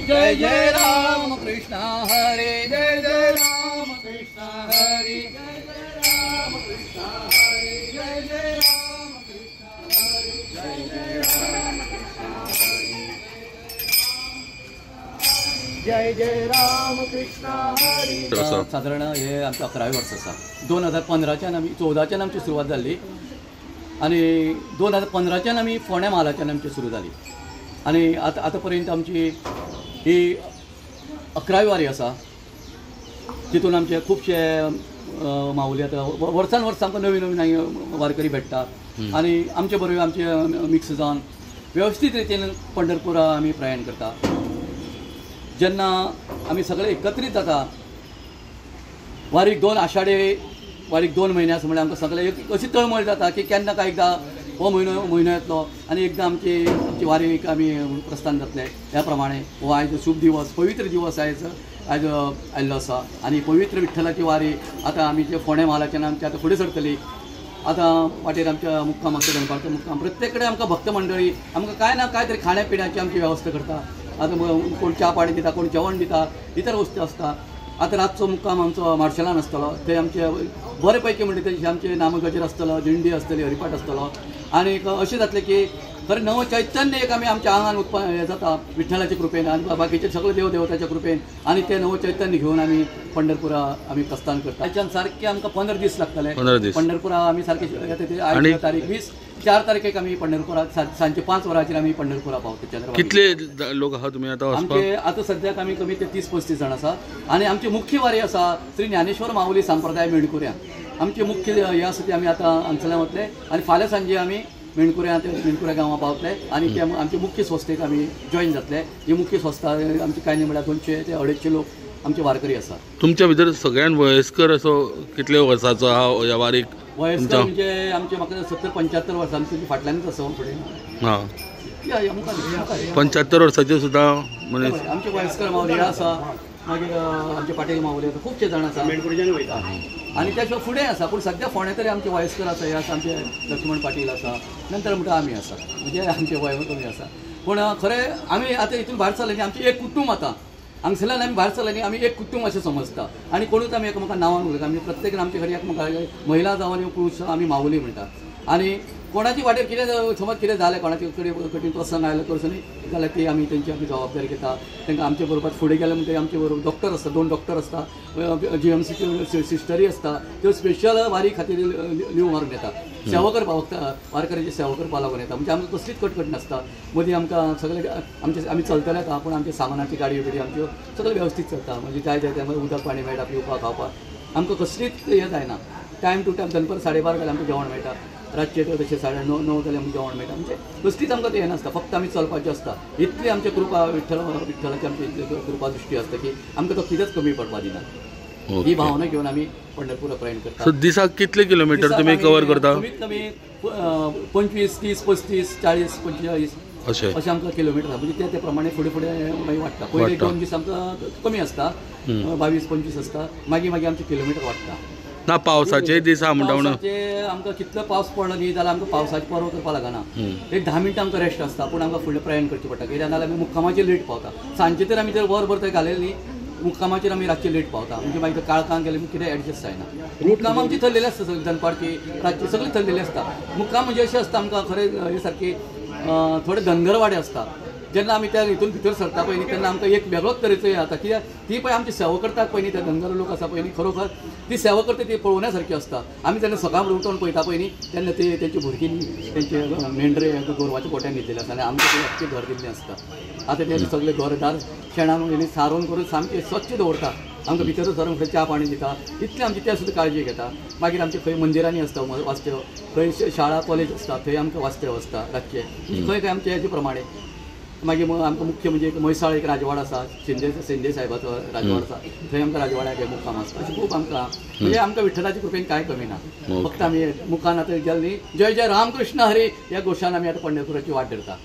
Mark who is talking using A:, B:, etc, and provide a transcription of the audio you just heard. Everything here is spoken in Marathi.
A: जय जय राम कृष्ण हरे, जय जय राम कृष्ण हरे, जय जय राम कृष्ण हरे, जय जय राम कृष्ण हरे, जय जय राम कृष्ण हरे, जय जय राम कृष्ण हरे। साधारण हे आमचं 11वें वर्ष आसा। 2015च्यान आमी 14च्यान आमची सुरवात जाल्ली आणि 2015च्यान आमी फोंड्या म्हालाच्यान आमची सुरू जाली आणि आतां पर्यंत आमची ही 11वी वारी आसा। तितून आमचे खुबशे माऊली आतां वर्सान वर्स आमकां नवीन नवीन वारकरी भेटता आणि आमचे बरोबर आमचे मिक्स जावन वेवस्थीत रितीन पंढरपुरा आमी प्रयाण करता। जेन्ना आमी सगळे एकत्रीत जाता वारीक 2 आषाढे वारीक 2 म्हयने आसा म्हणल्यार आमकां सगळे अशी तळमळ जाता की केन्ना काय एकदां हो म्हयनो येतलो आणि एकदां आमची वारीक आमी प्रस्थान जातले। ह्या प्रमाणे हो आयज शुभ दिवस, पवित्र दिवस आयज आयिल्लो आसा आणि पवित्र विठ्ठलाची वारी आतां आमी जे फोंड्या म्हालाच्यान आमची आतां फुडें सरतली। आतां वाटेर आमच्या मुक्काम आसता, दनपारचो मुक्काम। प्रत्येक कडेन आमकां भक्त मंडळी आमकां काय ना काय तरी खाण्या पिण्याची आमची वेवस्था करता। आतां कोण च्या पाणी दिता, कोण जेवण दिता, इतर वस्तू आसता। आतां रातचो मुक्काम आमचो मार्शेलान आसतलो, थंय आमचे बरे पैकी म्हणटा तशें आमचे नामगजर आसतलो, दिंडी आसतली, हरिपाठ आसतलो आणि अशें जातलें की खरें नवं चैतन्य एक आमी आमच्या आंगान हें जाता विठ्ठलाच्या कृपेन आणि बाकीचे सगळे देव देवताच्या कृपेन आणि ते नवं चैतन्य घेवन आमी पंढरपुरा आमी प्रस्थान करता। त्याच्यान सारके आमकां 15 दीस लागतले। पंढरपुरा आमी सारके येता तारीख 4 तारखेक आमी पंढरपुरात सांजे 5 वरांचेर आमी पंढरपुरा पावता।
B: कितले लोक आहात तुमी आतां?
A: आमचे आतां सद्याक आमी कमी ते 30-35 जाण आसा आणि आमची मुख्य वारी आसा श्री ज्ञानेश्वर माऊली संप्रदाय मेणकुऱ्या। आमची मुख्य हे आसा ती आमी आतां हांगसरल्यान वतले आणि फाल्यां सांजे आमी मेणकुऱ्या गांवां पावतले आणि ते आमचे मुख्य संस्थेक आमी जॉईन जातले। ही मुख्य संस्था आमची काय नाही म्हळ्यार 200 ते 250 लोक आमचे वारकरी आसा।
B: तुमच्या भितर सगळ्यान वयस्कर असो कितले वर्साचो हा ह्या वारीक?
A: वयस्कर म्हणजे आमचे म्हाका 70-75 वर्सांची फाटल्यानच आसा फुडें। हां
B: 75 वर्साचे सुद्दां मनीस
A: आमचे वयस्कर माऊली आसा। मागीर आमचे पाटील माऊली आसा, खूबशे जाण आसा आणि त्या शिवाय फुडें आसा। पूण सद्या फोंड्या तरी आमचे वयस्कर आसा, हे आसा आमचे लक्ष्मण पाटील आसा, नंतर म्हणटा आमी आसा, म्हणजे आमचे वय कमी आसा। पूण खरें आमी आतां हितून भायर सरले न्ही, आमचे एक कुटूंब आतां हांगसरल्यान आमी भायर सरले न्ही, आमी एक कुटूंब अशें समजता आणि कोणूच आमी एकामेका नांवान उलयता। आमी प्रत्येकान आमचे घरी एकामेका महिला जावं आनी पुरुश आमी माऊली म्हणटा आणि कोणाची वाटेर कितें समज कितें जालें, कोणाचे कठीण प्रसंग आयलो करसनी जाल्यार ती आमी तेंची आमी जबाबदारी घेता। तांकां आमचे बरोबर फुडें गेले म्हणटकीर आमचे बरोबर डॉक्टर आसता, 2 डॉक्टर आसता, GMC सिस्टरी आसता, त्यो स्पेशल वारी खातीर लीव मारून येता। सेवा करपाक वारकऱ्यांची सेवा करपा लागून येता, म्हणजे आमकां कसलीच कटकट नासता। मदीं आमकां सगळे आमी चलतले येता, पूण आमचे सामानाची गाडी बिडी आमच्यो सगळे वेवस्थीत चलता। म्हणजे जाय त्या उदक पाणी मेळटा, पिवपाक खावपाक आमकां कसलीच हें जायना। टायम टू टायम दनपार 12:30 जाल्यार आमकां जेवण मेळटा, रातचे तशें 9:30 जाल्यार आमकां जेवण मेळटा। म्हणजे कसलीच आमकां तें हें नासता, फक्त आमी चलपाचें आसता। इतली आमची कृपा विठ्ठलाची आमची कृपा दृश्टी आसता की आमकां तो कितेंच कमी पडपा दिना। ही भावना घेवन आमी पंढरपुरा प्रयाण करता।
B: दिसाक कितले किलोमीटर तुमी कवर करता?
A: कमीत कमी 25, 30, 35, 40, 45 अशें आमकां किलोमीटर आसा। म्हणजे त्या प्रमाणे फुडें मागीर वाडटा। पयले 2 दीस आमकां कमी आसता, 22-25 आसता, मागीर आमचे किलोमीटर वाडटा।
B: ना पावसाचे दीस म्हणटा
A: आमकां कितलो पावस पडलो न्ही जाल्यार आमकां पावसाची पर्वा करपा लागना। एक 10 मिनटां आमकां रेस्ट आसता, पूण आमकां फुडें प्रयाण करचें पडटा, कित्याक नाजाल्यार आमी मुक्कामाचेर लेट पावता। सांजचे तर आमी जर वरभर थंय घालयलें न्ही, मुक्कामाचेर आमी रातचे लेट पावता, म्हणजे मागीर काळखांत गेले कितें एडजस्ट जायना। मुक्काम आमची थरलेली आसता, सगळी दनपारची रातची सगळी थरलेली आसता। मुक्काम म्हणजे अशें आसता आमकां खरें हे सारकी थोडे धनगरवाडे आसता। जेन्ना आमी त्या हितून भितर सरता पळय न्ही, तेन्ना आमकां एक वेगळोच तरेचो हे जाता, कित्याक ती पळय आमची सेवा करतात पळय न्ही, ते धनगर लोक आसा पळय न्ही, खरोखर ती सेवा करता ती पळोवण्या सारकी आसता। आमी जेन्ना सकाळ उठून पळयता पळय न्ही, तेन्ना ते तेंची भुरगीं तेंचे मेंढरे गोरवाच्या पोट्यान न्हिदलेले आसता आणि आमकां ते अख्खें घर दिल्लें आसता। आतां ते सगळे घरदार शेणान सारोवन करून सामकें स्वच्छ दवरता। आमकां भितर सरून खंय च्या पाणी दिता, इतली आमची त्या सुद्दां काळजी घेता। मागीर आमचे खंय मंदिरांनी आसता वाचत्यो, खंय शाळा कॉलेज आसता, थंय आमकां वाचत्यो आसता रातचे, खंय खंय आमचे हेजे प्रमाणे। मागीर आमकां मुख्य म्हणजे म्हैसाळ एक राजवाडा आसा, शेंदे साहेबाचो राजवाडा आसा, थंय आमकां राजवाड्याक मुक्काम आसता। अशें खूब आमकां म्हणजे आमकां विठ्ठलाच्या कृपेन कांय कमी ना। फक्त आमी मुखान आतां गेले न्ही, जय जय राम कृष्ण हरी ह्या घोशान आमी आतां पंढरपुराची वाट धरता।